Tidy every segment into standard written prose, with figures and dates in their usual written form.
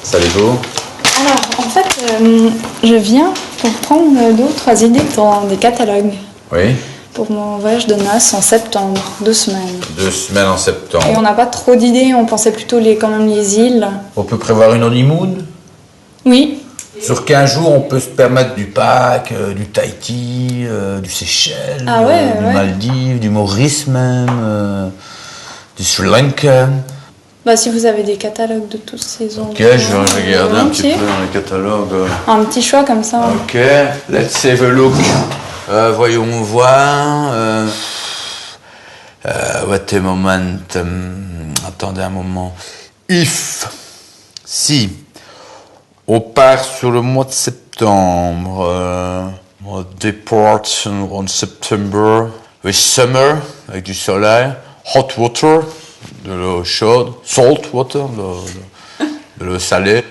Savez-vous? Alors, en fait, je viens pour prendre d'autres idées dans des catalogues. Oui. Pour mon voyage de noces en septembre, 2 semaines. 2 semaines en septembre. Et on n'a pas trop d'idées, on pensait plutôt quand même les îles. On peut prévoir une honeymoon? Oui. Sur 15 jours, on peut se permettre du Pâques, du Tahiti, du Seychelles, du Maldives, du Maurice même, du Sri Lanka. Bah, si vous avez des catalogues de tous ces endroits. Ok, je vais regarder un petit peu dans les catalogues. Un petit choix comme ça. Ok, let's have a look. Voyons voir. What a moment. Attendez un moment. Si on part sur le mois de septembre, on départ en septembre, with summer, avec du soleil, hot water, de l'eau chaude, salt water, de l'eau salée,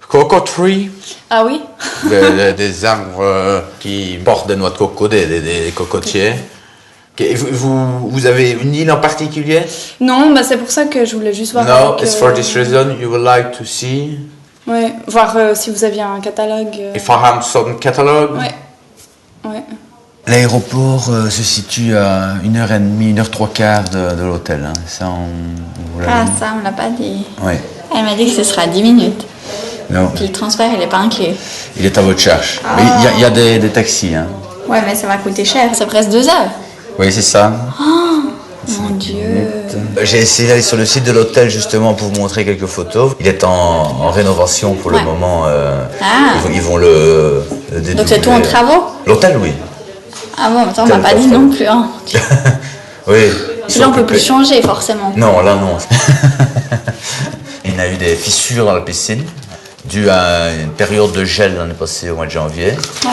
cocoa tree. Ah oui. Des arbres qui portent des noix de coco, des cocotiers. Vous avez une île en particulier? Non, bah c'est pour ça que je voulais juste voir. No, it's for this reason you would like to see. Ouais, voir si vous aviez un catalogue. If I have some catalogue. Ouais. L'aéroport se situe à 1h30, 1h75 de l'hôtel. Hein. Ça, ça, on l'a pas dit. Oui. Elle m'a dit que ce sera 10 minutes. Non. Puis le transfert, il n'est pas inclus. Il est à votre charge. Mais il y a des taxis. Hein. Ouais, mais ça va coûter cher. C'est presque 2 heures. Oui, c'est ça. Oh, mon Dieu. J'ai essayé d'aller sur le site de l'hôtel justement pour vous montrer quelques photos. Il est en rénovation pour le moment. Ils vont le dédoubler. Donc c'est tout en travaux? L'hôtel, oui. Ah bon, attends, on m'a pas dit non plus. Hein. Oui. Là, on peut plus changer forcément. Non, là non. Il y a eu des fissures dans la piscine, dû à une période de gel l'année passée au mois de janvier. Ouais.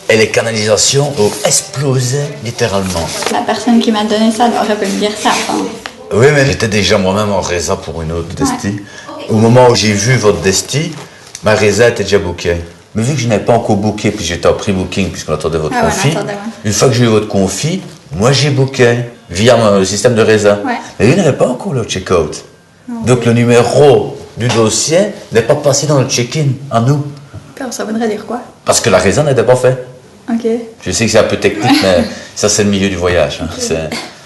Et les canalisations ont explosé littéralement. La personne qui m'a donné ça aurait pu me dire ça. Enfin. Oui, mais j'étais déjà moi-même en résa pour une autre Desti. Au moment où j'ai vu votre Desti, ma résa était déjà bookée. Mais vu que je n'avais pas encore booké, puis j'étais en pré-booking puisqu'on attendait votre confit, une fois que j'ai eu votre confit, moi j'ai booké via le système de résa. Ouais. Mais lui n'avait pas encore le check-out. Donc le numéro du dossier n'est pas passé dans le check-in à nous. Alors, ça voudrait dire quoi? Parce que la résa n'était pas faite. Ok. Je sais que c'est un peu technique, mais ça c'est le milieu du voyage. Hein.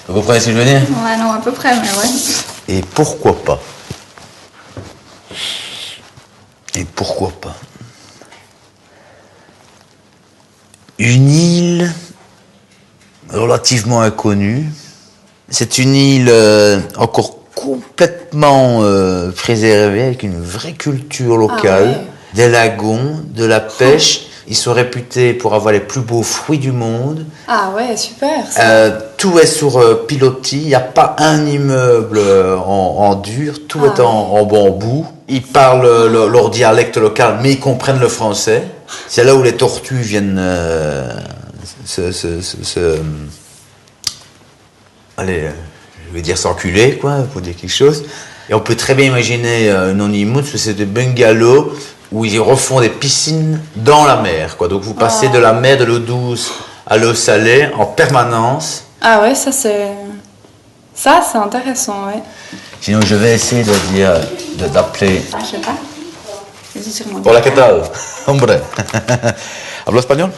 Vous comprenez ce que je veux dire? Ouais, non, à peu près, mais ouais. Et pourquoi pas? Une île relativement inconnue. C'est une île encore complètement préservée, avec une vraie culture locale. Des lagons, de la pêche. Ils sont réputés pour avoir les plus beaux fruits du monde. Ah ouais, super. Tout est sur pilotis. Il n'y a pas un immeuble en dur. Tout est en bambou. Ils parlent leur dialecte local, mais ils comprennent le français. C'est là où les tortues viennent allez, je vais dire s'enculer, quoi, pour dire quelque chose. Et on peut très bien imaginer une honeymoon, parce que c'est des bungalows où ils refont des piscines dans la mer, quoi. Donc vous passez de la mer, de l'eau douce à l'eau salée en permanence. Ah ouais, ça c'est intéressant, ouais. Sinon, je vais essayer d'appeler. Je sais pas. Vas-y sur mon Hola, ¿qué tal? Hombre. ¿Hablo español?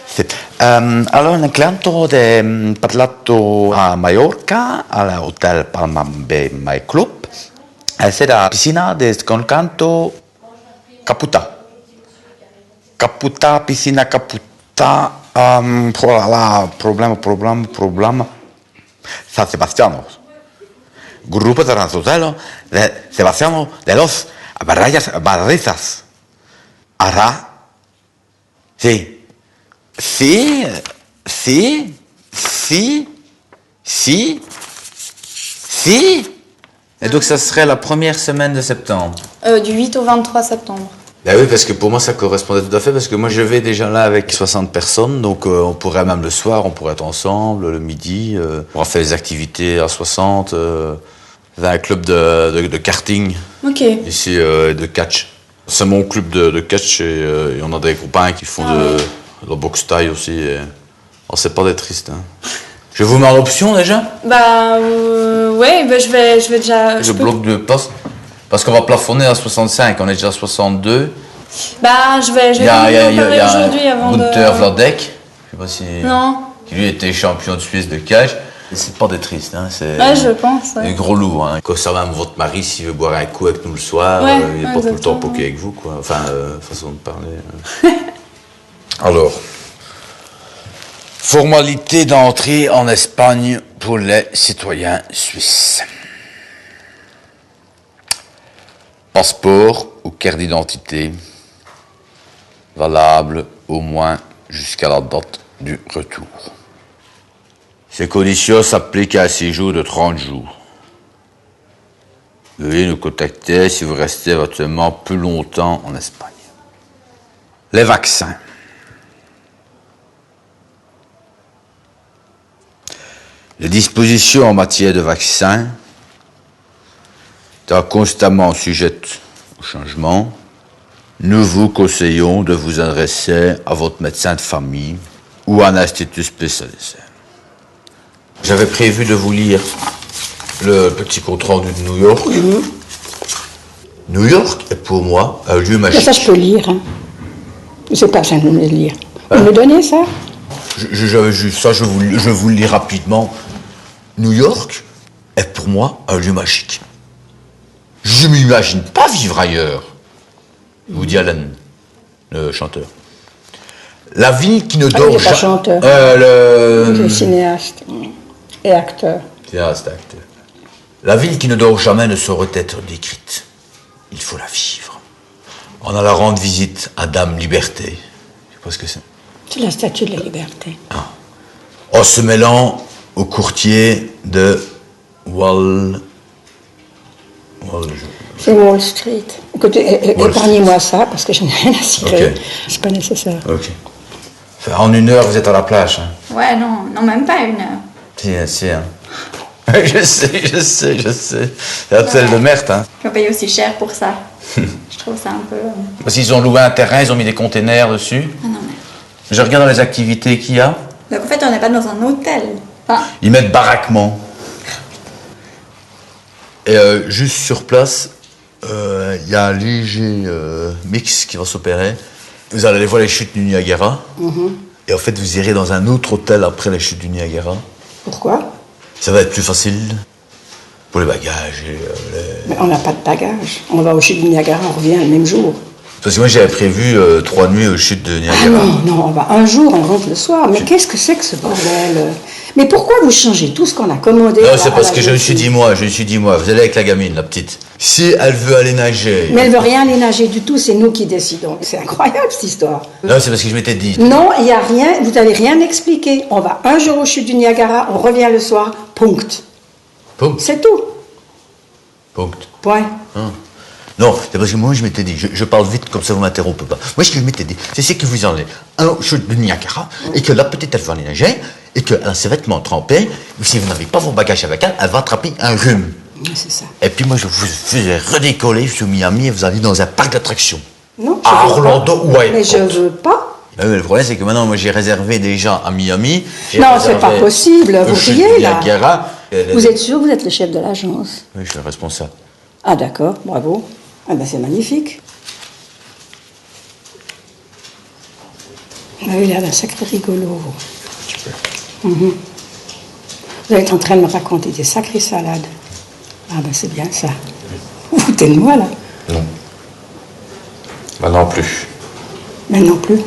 Sí. Allora, un cliente de parlato a Mallorca, all'hotel Palma Bay My Club. C'est la piscina de Sconcanto Caputa. Caputa, piscina Caputa. Oh là là, problema. San Sebastiano. Grupo de Ranzotelo de Sebastiano de los Barrizas. Ara. Sí. Et donc ça serait la première semaine de septembre. Du 8 au 23 septembre. Ben oui, parce que pour moi ça correspondait tout à fait, parce que moi je vais déjà là avec 60 personnes, donc on pourrait même le soir, on pourrait être ensemble, le midi, on pourra faire des activités à 60, dans un club de karting, ici, de catch. C'est mon club de catch et on a des copains qui font de boxe taille aussi. Et... Oh, c'est pas d'être triste. Hein. Je vous mets en option déjà? Bah ouais, bah, je vais déjà. Je bloque le poste. Parce qu'on va plafonner à 65, on est déjà à 62. Bah, je vais Il y a aujourd'hui avant Gunther de... Vladek, je sais pas si... Non. Qui lui était champion de Suisse de cage. C'est pas des tristes, hein, c'est... Ouais, je pense, ouais. Des gros loups, hein. Quand ça va, votre mari, s'il veut boire un coup avec nous le soir, Ouais, il n'est pas tout le temps poké avec vous, quoi. Enfin, façon de parler. Alors, formalité d'entrée en Espagne pour les citoyens suisses. Passeport ou carte d'identité valable au moins jusqu'à la date du retour. Ces conditions s'appliquent à un séjour de 30 jours. Veuillez nous contacter si vous restez éventuellement plus longtemps en Espagne. Les vaccins. Les dispositions en matière de vaccins étant constamment sujettes au changement, nous vous conseillons de vous adresser à votre médecin de famille ou à un institut spécialisé. J'avais prévu de vous lire le petit compte rendu de New York. New York est pour moi un lieu magique. Ça, je peux lire. Hein. C'est pas ça de me le lire. Vous me donnez ça? J'avais juste ça, je vous le lis rapidement. New York est pour moi un lieu magique. Je ne m'imagine pas vivre ailleurs. Woody Allen, le chanteur. La ville qui ne dort il n'est pas jamais. chanteur. Le cinéaste et acteur. Cinéaste, acteur. La ville qui ne dort jamais ne saurait être décrite. Il faut la vivre. On a la rendre visite à Dame Liberté. Je sais pas ce que c'est. C'est la statue de la liberté. En se mêlant au courtier de C'est Wall Street. Écoutez, épargnez-moi ça, parce que je n'ai rien à cirer. Ok. C'est pas nécessaire. Ok. Enfin, en 1 heure, vous êtes à la plage. Hein. Ouais, non, même pas 1 heure. Si, hein. je sais. C'est la telle de merde, hein. Je vais payer aussi cher pour ça. Je trouve ça un peu... Parce qu'ils ont loué un terrain, ils ont mis des containers dessus. Ah non, mais... Je regarde dans les activités qu'il y a. Donc en fait, on n'est pas dans un hôtel. Enfin, Ils mettent baraquement. Et juste sur place, il y a un léger mix qui va s'opérer. Vous allez aller voir les chutes du Niagara. Et en fait, vous irez dans un autre hôtel après les chutes du Niagara. Pourquoi? Ça va être plus facile pour les bagages. Mais on n'a pas de bagages. On va au chute du Niagara, on revient le même jour. Parce que moi, j'avais prévu 3 nuits aux chutes de Ah Niagara. non, on va un jour, on rentre le soir. Mais qu'est-ce que c'est que ce bordel? Mais pourquoi vous changez tout ce qu'on a commandé? Non, c'est parce que je me suis dit, moi, vous allez avec la gamine, la petite. Si elle veut aller nager... Mais elle veut rien aller nager du tout, c'est nous qui décidons. C'est incroyable cette histoire. Non, c'est parce que je m'étais dit... Non, il n'y a rien, vous n'avez rien expliqué. On va un jour aux chutes du Niagara, on revient le soir, punct. Punct. C'est tout. Punct. Point. Hein. Non, c'est parce que moi je m'étais dit, je parle vite comme ça vous m'interrompez pas. Moi ce que je m'étais dit, c'est que vous allez un chute de Niagara et que la petite elle va aller nager et qu'elle a ses vêtements trempés, si vous n'avez pas vos bagages avec elle, elle va attraper un rhume. C'est ça. Et puis moi je vous faisais redécoller sur Miami et vous allez dans un parc d'attractions. Non, À je veux Orlando pas. ou à Mais je veux pas. Le problème c'est que maintenant moi j'ai réservé déjà à Miami. J'ai Non, réservé c'est pas possible, le vous chute riez, du là. Niagara. Vous êtes sûr que vous êtes le chef de l'agence? Oui, je suis le responsable. Ah d'accord, bravo. Ah ben c'est magnifique. Vous avez l'air d'un sacré rigolo. Vous êtes en train de me raconter des sacrées salades. Ah ben c'est bien ça. Vous foutez de moi là? Non. Bah non plus. Mais non plus.